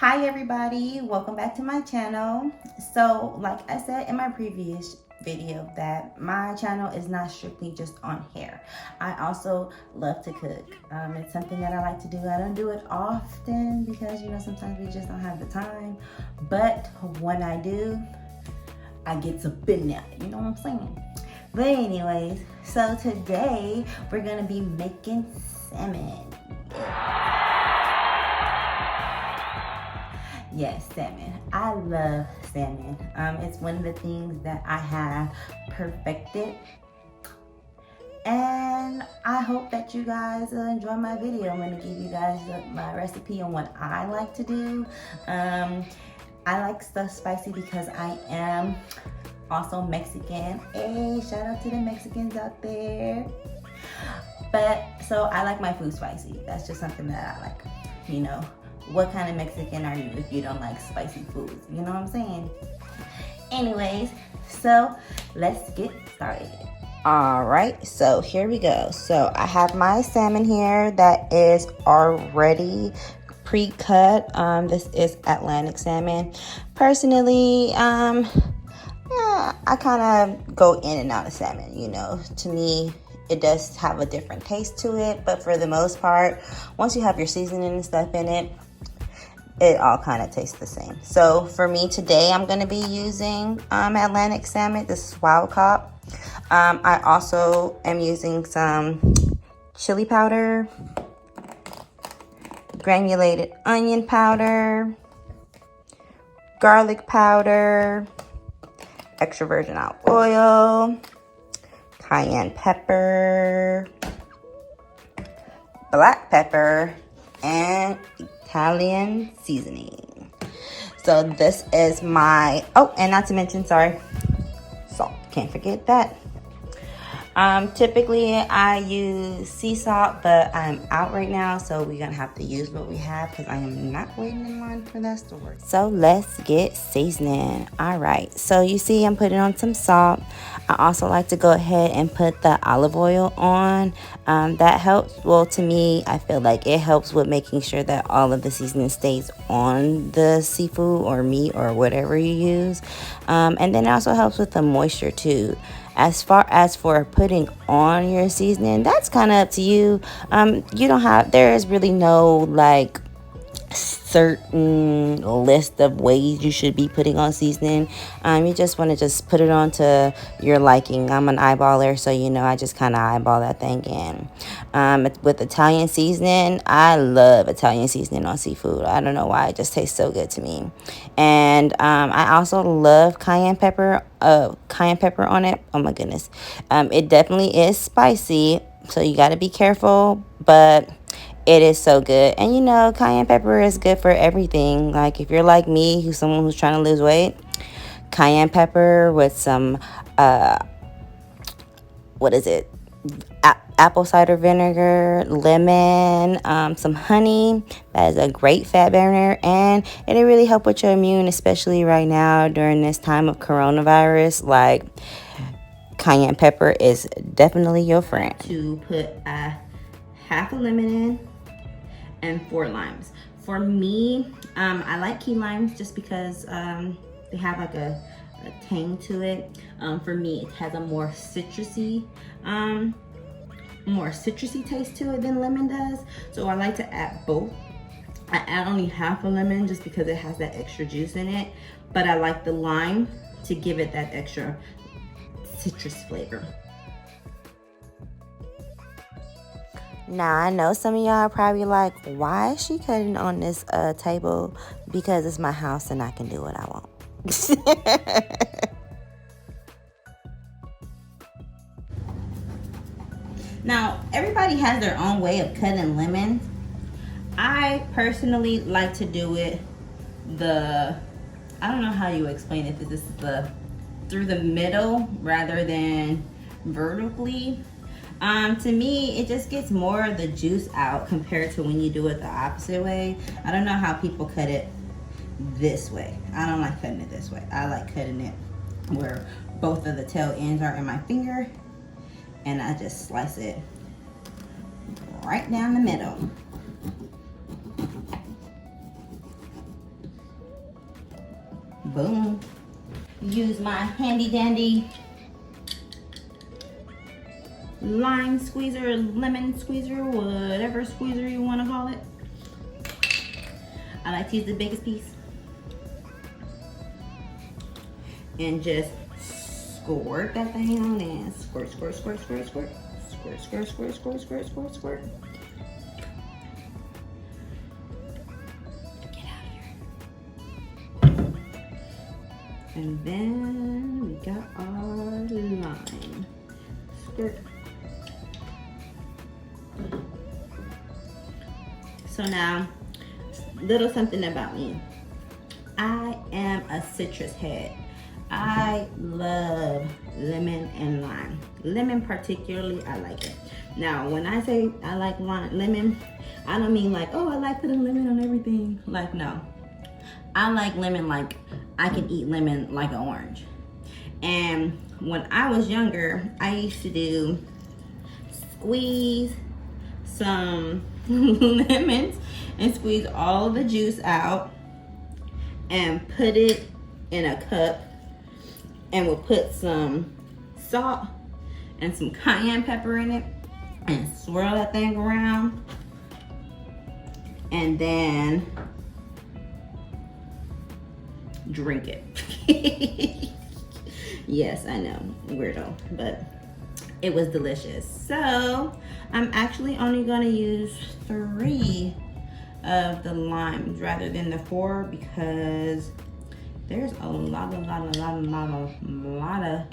Hi everybody, welcome back to my channel. So like I said in my previous video, that my channel is not strictly just on hair. I also love to cook. It's something that I like to do. I don't do it often because sometimes we just don't have the time, but when I do, I get to in there, you know what I'm saying? But anyways, so today we're gonna be making salmon. Yes, salmon. I love salmon. It's one of the things that I have perfected. And I hope that you guys enjoy my video. I'm going to give you guys my recipe on what I like to do. I like stuff spicy because I am also Mexican. Hey, shout out to the Mexicans out there. But, so I like my food spicy. That's just something that I like, What kind of Mexican are you if you don't like spicy foods? You know what I'm saying? Anyways, so let's get started. All right, so here we go. So I have my salmon here that is already pre-cut. This is Atlantic salmon. Personally, I kind of go in and out of salmon, To me, it does have a different taste to it, but for the most part, once you have your seasoning and stuff in it, it all kind of tastes the same. So for me today, I'm going to be using Atlantic salmon. This is wild caught. I also am using some chili powder, granulated onion powder, garlic powder, extra virgin olive oil, cayenne pepper, black pepper, and Italian seasoning. So this is my, and not to mention, sorry, salt. Can't forget that. Typically I use sea salt, but I'm out right now, so we're gonna have to use what we have because I am not waiting in line for that store. So let's get seasoning. All right, so you see I'm putting on some salt. I also like to go ahead and put the olive oil on. That helps. Well, to me, I feel like it helps with making sure that all of the seasoning stays on the seafood or meat or whatever you use. And then it also helps with the moisture too. As far as for putting on your seasoning, that's kind of up to you. There is really no certain list of ways you should be putting on seasoning. You just want to just put it on to your liking. I'm an eyeballer, so I just kind of eyeball that thing in. With Italian seasoning, I love Italian seasoning on seafood. I don't know why, it just tastes so good to me. And I also love cayenne pepper on it. Oh my goodness. It definitely is spicy, so you got to be careful, but it is so good. And cayenne pepper is good for everything. Like if you're like me, someone who's trying to lose weight, cayenne pepper with some apple cider vinegar, lemon, some honey. That is a great fat burner, and it'll really help with your immune, especially right now during this time of coronavirus. Like, cayenne pepper is definitely your friend. To put half a lemon in and 4 limes. For me, I like key limes just because they have like a tang to it. For me, it has a more citrusy taste to it than lemon does. So I like to add both. I add only half a lemon just because it has that extra juice in it, but I like the lime to give it that extra citrus flavor. Now, I know some of y'all are probably like, why is she cutting on this table? Because it's my house and I can do what I want. Now, everybody has their own way of cutting lemons. I personally like to do it I don't know how you explain it. This is through the middle rather than vertically. To me, it just gets more of the juice out compared to when you do it the opposite way. I don't know how people cut it this way. I don't like cutting it this way. I like cutting it where both of the tail ends are in my finger, and I just slice it right down the middle. Boom. Use my handy dandy lime squeezer, lemon squeezer, whatever squeezer you want to call it. I like to use the biggest piece. And just squirt that thing on in. Squirt, squirt, squirt, squirt, squirt. Squirt, squirt, squirt, squirt, squirt, squirt, squirt. Get out of here. And then we got our lime. Squirt. So now, little something about me. I am a citrus head. I love lemon and lime. Lemon particularly, I like it. Now, when I say I like lemon, I don't mean like, oh, I like putting lemon on everything. Like, no. I like lemon like I can eat lemon like an orange. And when I was younger, I used to squeeze some lemons and squeeze all the juice out and put it in a cup, and we'll put some salt and some cayenne pepper in it and swirl that thing around, and then drink it. Yes, I know, weirdo, but it was delicious. So I'm actually only gonna use 3 of the limes rather than the 4 because there's a lot of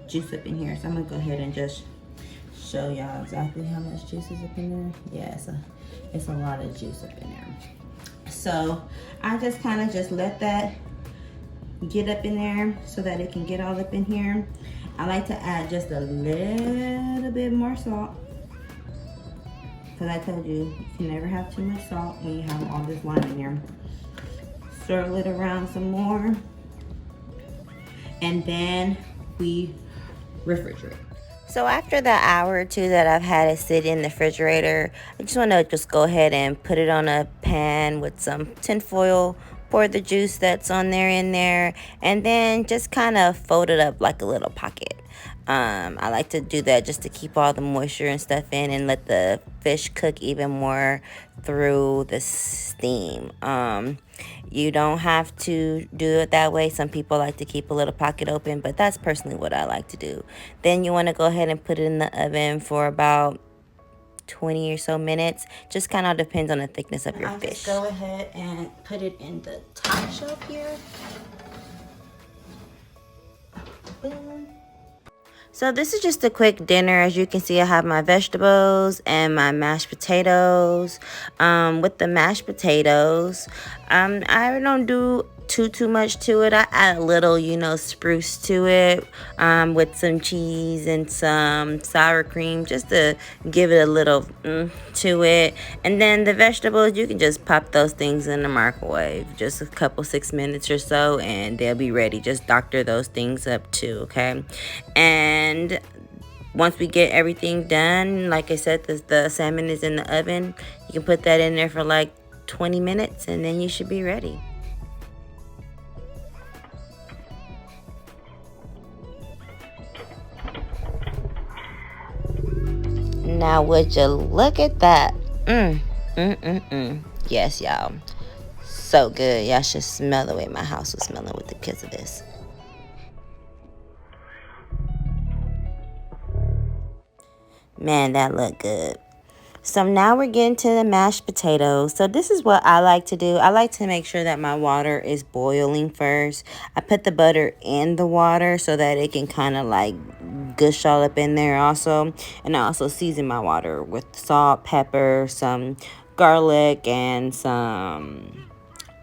juice up in here. So I'm gonna go ahead and just show y'all exactly how much juice is up in there. Yeah, it's a lot of juice up in there. So I just kind of just let that get up in there so that it can get all up in here. I like to add just a little bit more salt, because I told you, you can never have too much salt when you have all this lime in there. Swirl it around some more, and then we refrigerate. So after the hour or 2 that I've had it sit in the refrigerator, I just want to go ahead and put it on a pan with some tin foil, pour the juice that's on there in there, and then just kind of fold it up like a little pocket. I like to do that just to keep all the moisture and stuff in and let the fish cook even more through the steam. You don't have to do it that way. Some people like to keep a little pocket open, but that's personally what I like to do. Then you want to go ahead and put it in the oven for about 20 or so minutes. Just kind of depends on the thickness of your fish. Just go ahead and put it in the top shelf here. Boom. So this is just a quick dinner. As you can see, I have my vegetables and my mashed potatoes. With the mashed potatoes, I don't do too much to it. I add a little, spruce to it, with some cheese and some sour cream, just to give it a little to it. And then the vegetables, you can just pop those things in the microwave, just a couple 6 minutes or so, and they'll be ready. Just doctor those things up too, okay? And once we get everything done, like I said, the salmon is in the oven. You can put that in there for like 20 minutes, and then you should be ready. Now would you look at that? Yes, y'all. So good. Y'all should smell the way my house was smelling with the kids of this. Man, that looked good. So now we're getting to the mashed potatoes. So this is what I like to do. I like to make sure that my water is boiling first. I put the butter in the water so that it can kind of like gush all up in there also. And I also season my water with salt, pepper, some garlic, and some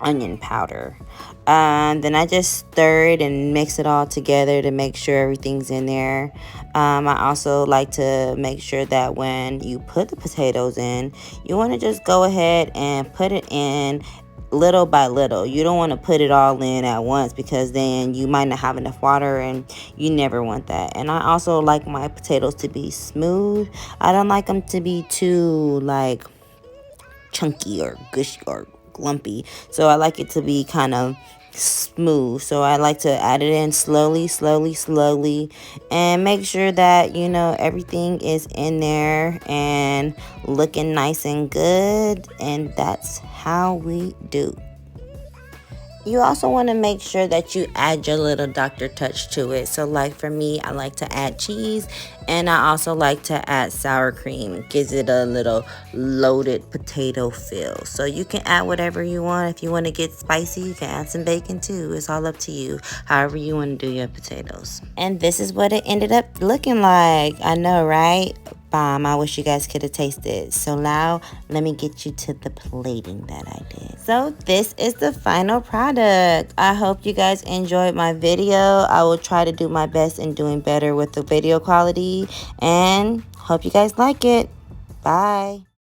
onion powder. Then I just stir it and mix it all together to make sure everything's in there. I also like to make sure that when you put the potatoes in, you want to just go ahead and put it in little by little. You don't want to put it all in at once, because then you might not have enough water, and you never want that. And I also like my potatoes to be smooth. I don't like them to be too like chunky or gushy or lumpy. So I like it to be kind of smooth. So I like to add it in slowly, and make sure that, you know, everything is in there and looking nice and good. And that's how we do. You also want to make sure that you add your little doctor touch to it. So like for me, I like to add cheese, and I also like to add sour cream. It gives it a little loaded potato feel. So you can add whatever you want. If you want to get spicy, you can add some bacon too. It's all up to you, however you want to do your potatoes. And this is what it ended up looking like. I know, right? Bomb. I wish you guys could have tasted. So now let me get you to the plating that I did. So this is the final product. I hope you guys enjoyed my video. I will try to do my best in doing better with the video quality, and hope you guys like it. Bye.